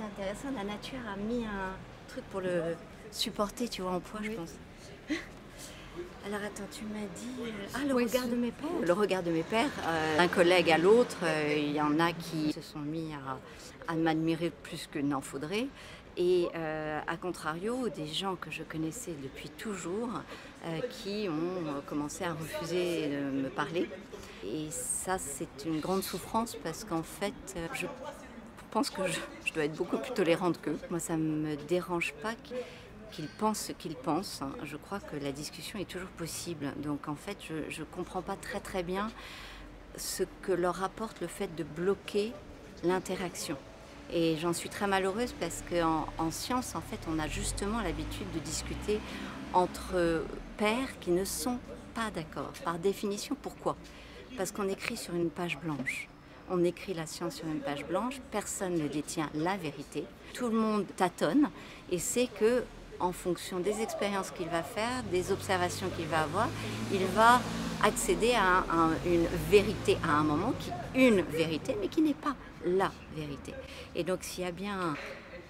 c'est intéressant, la nature a mis un truc pour le supporter, tu vois, en poids, je pense. Alors attends, tu m'as dit... le regard de mes pères. Le regard de mes pères, d'un collègue à l'autre, il y en a qui se sont mis à m'admirer plus que n'en faudrait. Et à contrario, des gens que je connaissais depuis toujours, qui ont commencé à refuser de me parler. Et ça, c'est une grande souffrance parce qu'en fait, je pense que je dois être beaucoup plus tolérante qu'eux. Moi, ça ne me dérange pas qu'ils pensent ce qu'ils pensent. Je crois que la discussion est toujours possible. Donc en fait, je ne comprends pas très bien ce que leur apporte le fait de bloquer l'interaction. Et j'en suis très malheureuse parce qu'en science, en fait, on a justement l'habitude de discuter entre pairs qui ne sont pas d'accord. Par définition, pourquoi ? Parce qu'on écrit sur une page blanche. On écrit la science sur une page blanche, personne ne détient la vérité. Tout le monde tâtonne et sait que, en fonction des expériences qu'il va faire, des observations qu'il va avoir, il va accéder à une vérité à un moment, une vérité, mais qui n'est pas la vérité. Et donc s'il y a bien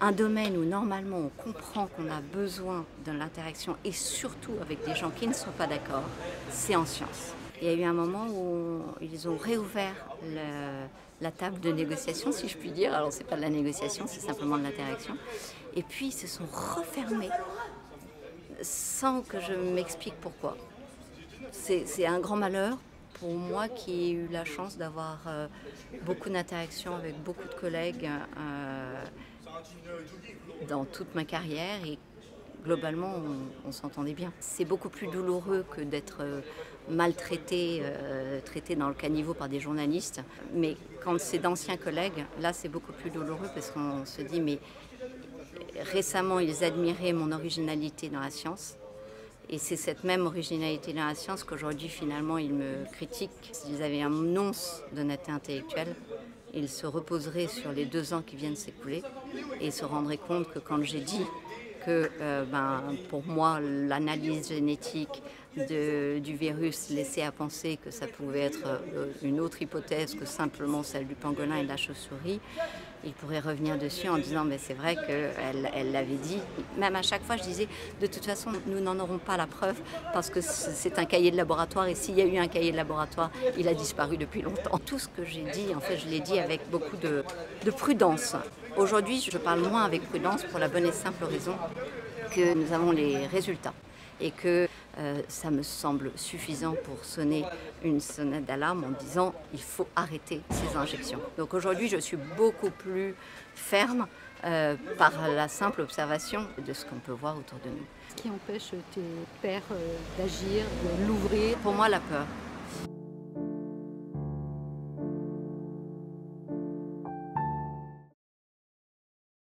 un domaine où normalement on comprend qu'on a besoin de l'interaction, et surtout avec des gens qui ne sont pas d'accord, c'est en science. Il y a eu un moment où ils ont réouvert la table de négociation, si je puis dire. Alors c'est pas de la négociation, c'est simplement de l'interaction. Et puis ils se sont refermés sans que je m'explique pourquoi. C'est un grand malheur pour moi qui ai eu la chance d'avoir beaucoup d'interactions avec beaucoup de collègues dans toute ma carrière et globalement on s'entendait bien. C'est beaucoup plus douloureux que d'être maltraité, traité dans le caniveau par des journalistes. Mais quand c'est d'anciens collègues, là c'est beaucoup plus douloureux parce qu'on se dit mais récemment ils admiraient mon originalité dans la science. Et c'est cette même originalité dans la science qu'aujourd'hui, finalement, ils me critiquent. S'ils avaient un once d'honnêteté intellectuelle, ils se reposeraient sur les 2 ans qui viennent s'écouler et se rendraient compte que quand j'ai dit que, pour moi, l'analyse génétique du virus laissait à penser que ça pouvait être une autre hypothèse que simplement celle du pangolin et de la chauve-souris, il pourrait revenir dessus en disant mais c'est vrai qu'elle l'avait dit. Même à chaque fois je disais de toute façon nous n'en aurons pas la preuve parce que c'est un cahier de laboratoire et s'il y a eu un cahier de laboratoire il a disparu depuis longtemps. Tout ce que j'ai dit en fait je l'ai dit avec beaucoup de prudence. Aujourd'hui je parle moins avec prudence pour la bonne et simple raison que nous avons les résultats et que ça me semble suffisant pour sonner une sonnette d'alarme en disant il faut arrêter ces injections. Donc aujourd'hui je suis beaucoup plus ferme par la simple observation de ce qu'on peut voir autour de nous. Ce qui empêche tes pairs d'agir, de l'ouvrir? Pour moi la peur.